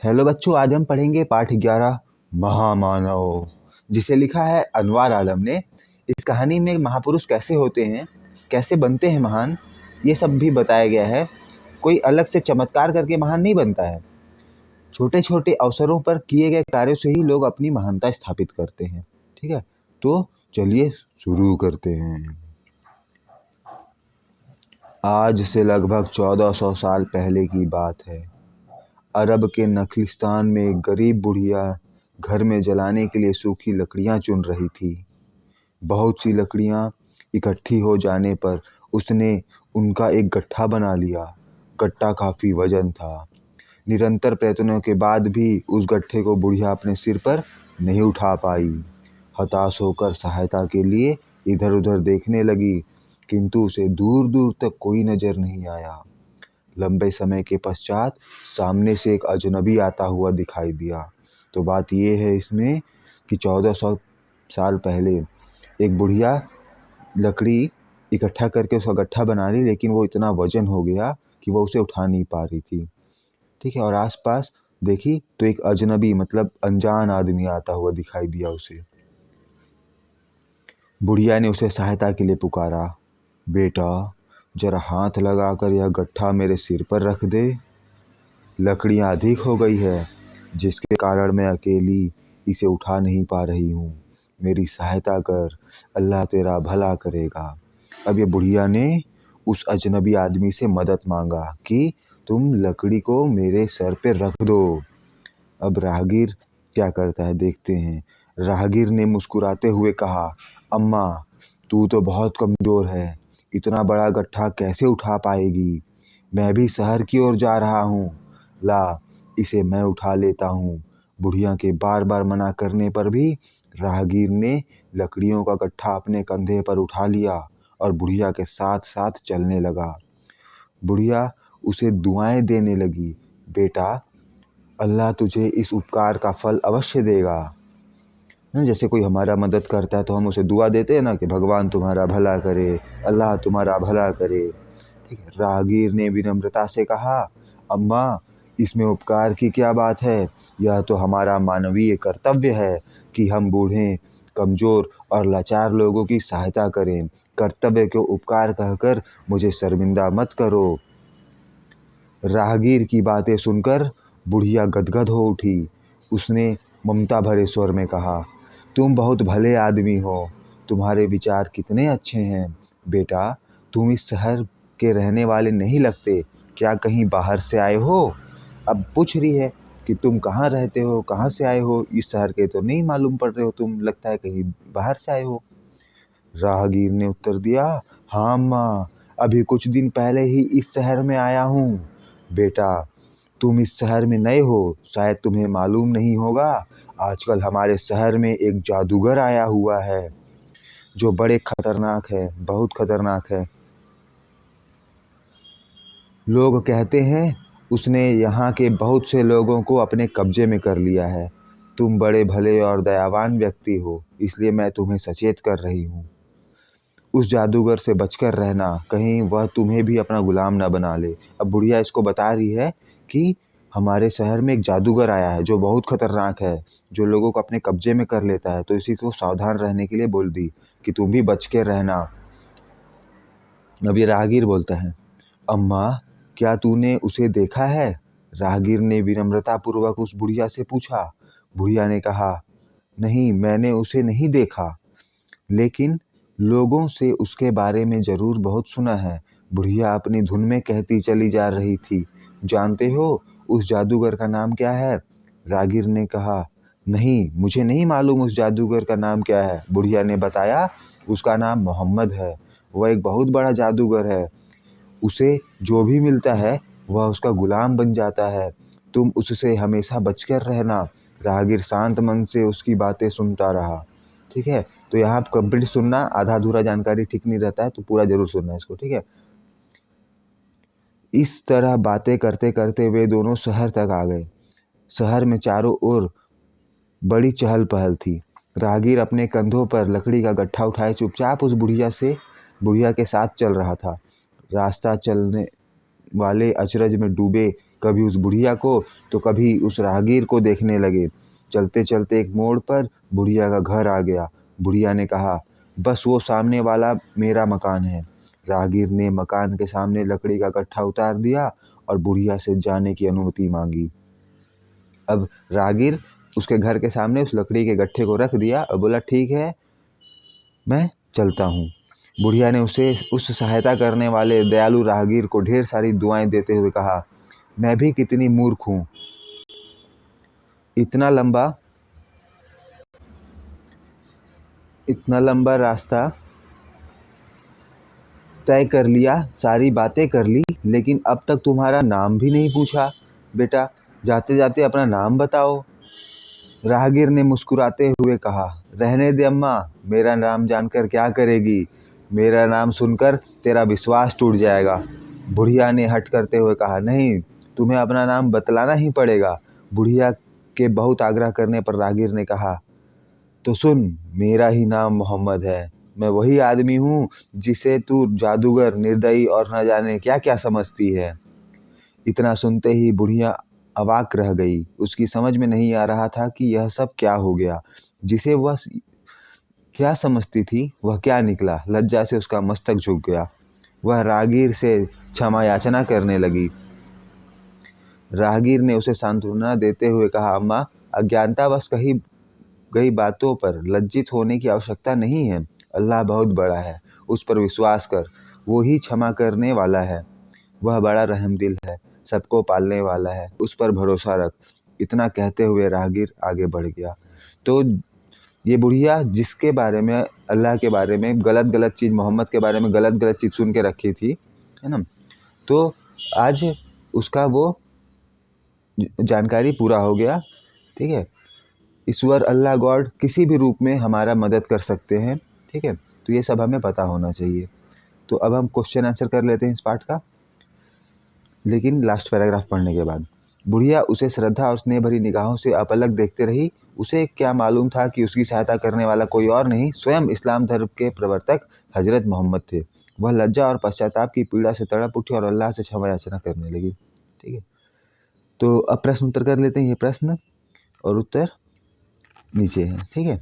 Hello बच्चों, आज हम पढ़ेंगे पाठ 11 महामानव, जिसे लिखा है अनवार आलम ने। इस कहानी में महापुरुष कैसे होते हैं, कैसे बनते हैं महान, ये सब भी बताया गया है। कोई अलग से चमत्कार करके महान नहीं बनता है। छोटे छोटे अवसरों पर किए गए कार्यों से ही लोग अपनी महानता स्थापित करते हैं। ठीक है, तो चलिए शुरू करते हैं। आज से लगभग 1400 साल पहले की बात है। अरब के नखलिस्तान में एक गरीब बुढ़िया घर में जलाने के लिए सूखी लकड़ियां चुन रही थी। बहुत सी लकड़ियां इकट्ठी हो जाने पर उसने उनका एक गट्ठा बना लिया। गट्ठा काफी वजन था। निरंतर प्रयत्नों के बाद भी उस गट्ठे को बुढ़िया अपने सिर पर नहीं उठा पाई। हताश होकर सहायता के लिए इधर उधर देखने लगी, किंतु उसे दूर दूर तक कोई नजर नहीं आया। लंबे समय के पश्चात सामने से एक अजनबी आता हुआ दिखाई दिया। तो बात ये है इसमें कि 1400 साल पहले एक बुढ़िया लकड़ी इकट्ठा करके उसका गट्ठा बना ली, लेकिन वो इतना वजन हो गया कि वो उसे उठा नहीं पा रही थी। ठीक है, और आसपास देखी तो एक अजनबी मतलब अनजान आदमी आता हुआ दिखाई दिया उसे। बुढ़िया ने उसे सहायता के लिए पुकारा, बेटा जरा हाथ लगाकर यह गट्ठा मेरे सिर पर रख दे। लकड़ियाँ अधिक हो गई है, जिसके कारण मैं अकेली इसे उठा नहीं पा रही हूँ। मेरी सहायता कर, अल्लाह तेरा भला करेगा। अब ये बुढ़िया ने उस अजनबी आदमी से मदद मांगा कि तुम लकड़ी को मेरे सर पे रख दो। अब राहगीर क्या करता है देखते हैं। राहगीर ने मुस्कुराते हुए कहा, अम्मा तू तो बहुत कमज़ोर है, इतना बड़ा गट्ठा कैसे उठा पाएगी। मैं भी शहर की ओर जा रहा हूँ, ला इसे मैं उठा लेता हूँ। बुढ़िया के बार बार मना करने पर भी राहगीर ने लकड़ियों का गट्ठा अपने कंधे पर उठा लिया और बुढ़िया के साथ साथ चलने लगा। बुढ़िया उसे दुआएं देने लगी, बेटा अल्लाह तुझे इस उपकार का फल अवश्य देगा। जैसे कोई हमारा मदद करता है तो हम उसे दुआ देते हैं ना कि भगवान तुम्हारा भला करे, अल्लाह तुम्हारा भला करे। ठीक है, राहगीर ने विनम्रता से कहा, अम्मा इसमें उपकार की क्या बात है। यह तो हमारा मानवीय कर्तव्य है कि हम बूढ़े, कमज़ोर और लाचार लोगों की सहायता करें। कर्तव्य को उपकार कहकर मुझे शर्मिंदा मत करो। राहगीर की बातें सुनकर बुढ़िया गदगद हो उठी। उसने ममता भरे स्वर में कहा, तुम बहुत भले आदमी हो, तुम्हारे विचार कितने अच्छे हैं। बेटा तुम इस शहर के रहने वाले नहीं लगते, क्या कहीं बाहर से आए हो। अब पूछ रही है कि तुम कहाँ रहते हो, कहाँ से आए हो, इस शहर के तो नहीं मालूम पड़ रहे हो, तुम लगता है कहीं बाहर से आए हो। राहगीर ने उत्तर दिया, हाँ अम्मा अभी कुछ दिन पहले ही इस शहर में आया हूँ। बेटा तुम इस शहर में नए हो, शायद तुम्हें मालूम नहीं होगा, आजकल हमारे शहर में एक जादूगर आया हुआ है जो बड़े खतरनाक है, बहुत खतरनाक है। लोग कहते हैं उसने यहाँ के बहुत से लोगों को अपने कब्जे में कर लिया है। तुम बड़े भले और दयावान व्यक्ति हो, इसलिए मैं तुम्हें सचेत कर रही हूँ। उस जादूगर से बचकर रहना, कहीं वह तुम्हें भी अपना गुलाम ना बना ले। अब बुढ़िया इसको बता रही है कि हमारे शहर में एक जादूगर आया है जो बहुत खतरनाक है, जो लोगों को अपने कब्जे में कर लेता है, तो इसी को सावधान रहने के लिए बोल दी कि तुम भी बच के रहना। अब ये राहगीर बोलता है, अम्मा क्या तूने उसे देखा है। राहगीर ने विनम्रतापूर्वक उस बुढ़िया से पूछा। बुढ़िया ने कहा, नहीं मैंने उसे नहीं देखा, लेकिन लोगों से उसके बारे में ज़रूर बहुत सुना है। बुढ़िया अपनी धुन में कहती चली जा रही थी, जानते हो उस जादूगर का नाम क्या है। राहगीर ने कहा, नहीं मुझे नहीं मालूम उस जादूगर का नाम क्या है। बुढ़िया ने बताया, उसका नाम मोहम्मद है, वह एक बहुत बड़ा जादूगर है। उसे जो भी मिलता है वह उसका गुलाम बन जाता है। तुम उससे हमेशा बचकर रहना। राहगीर शांत मन से उसकी बातें सुनता रहा। ठीक है, तो यहाँ आप कंप्लीट सुनना, आधा अधूरा जानकारी ठीक नहीं रहता है, तो पूरा जरूर सुनना इसको। ठीक है, इस तरह बातें करते करते वे दोनों शहर तक आ गए। शहर में चारों ओर बड़ी चहल पहल थी। राहगीर अपने कंधों पर लकड़ी का गट्ठा उठाए चुपचाप उस बुढ़िया के साथ चल रहा था। रास्ता चलने वाले अचरज में डूबे कभी उस बुढ़िया को तो कभी उस राहगीर को देखने लगे। चलते चलते एक मोड़ पर बुढ़िया का घर आ गया। बुढ़िया ने कहा, बस वो सामने वाला मेरा मकान है। राहगीर ने मकान के सामने लकड़ी का गट्ठा उतार दिया और बुढ़िया से जाने की अनुमति मांगी। अब राहगीर उसके घर के सामने उस लकड़ी के गट्ठे को रख दिया और बोला, ठीक है, मैं चलता हूँ। बुढ़िया ने उसे उस सहायता करने वाले दयालु राहगीर को ढेर सारी दुआएं देते हुए कहा, मैं भी कितनी मूर्ख हूँ, इतना लंबा रास्ता तय कर लिया, सारी बातें कर ली, लेकिन अब तक तुम्हारा नाम भी नहीं पूछा। बेटा, जाते जाते अपना नाम बताओ। राहगीर ने मुस्कुराते हुए कहा, रहने दे अम्मा, मेरा नाम जानकर क्या करेगी, मेरा नाम सुनकर तेरा विश्वास टूट जाएगा। बुढ़िया ने हट करते हुए कहा, नहीं, तुम्हें अपना नाम बतलाना ही पड़ेगा। बुढ़िया के बहुत आग्रह करने पर राहगीर ने कहा, तो सुन, मेरा ही नाम मोहम्मद है। मैं वही आदमी हूँ जिसे तू जादूगर, निर्दयी और न जाने क्या क्या समझती है। इतना सुनते ही बुढ़िया अवाक रह गई। उसकी समझ में नहीं आ रहा था कि यह सब क्या हो गया। जिसे वह क्या समझती थी वह क्या निकला। लज्जा से उसका मस्तक झुक गया। वह राहगीर से क्षमा याचना करने लगी। राहगीर ने उसे सांत्वना देते हुए कहा, अम्मा, अज्ञानतावश कही गई बातों पर लज्जित होने की आवश्यकता नहीं है। अल्लाह बहुत बड़ा है, उस पर विश्वास कर, वो ही क्षमा करने वाला है। वह बड़ा रहमदिल है, सबको पालने वाला है, उस पर भरोसा रख। इतना कहते हुए राहगीर आगे बढ़ गया। तो ये बुढ़िया जिसके बारे में, अल्लाह के बारे में गलत गलत चीज़, मोहम्मद के बारे में गलत गलत चीज़ सुन के रखी थी, है ना, तो आज उसका वो जानकारी पूरा हो गया। ठीक है, ईश्वर, अल्लाह, गॉड किसी भी रूप में हमारा मदद कर सकते हैं। ठीक है, तो ये सब हमें पता होना चाहिए। तो अब हम क्वेश्चन आंसर कर लेते हैं इस पार्ट का, लेकिन लास्ट पैराग्राफ पढ़ने के बाद। बुढ़िया उसे श्रद्धा और स्नेह भरी निगाहों से अपलक देखते रही। उसे क्या मालूम था कि उसकी सहायता करने वाला कोई और नहीं, स्वयं इस्लाम धर्म के प्रवर्तक हजरत मोहम्मद थे। वह लज्जा और पश्चाताप की पीड़ा से तड़प उठी और अल्लाह से क्षमा याचना करने लगी। ठीक है, तो अब प्रश्न उत्तर कर लेते हैं। ये प्रश्न और उत्तर नीचे है। ठीक है।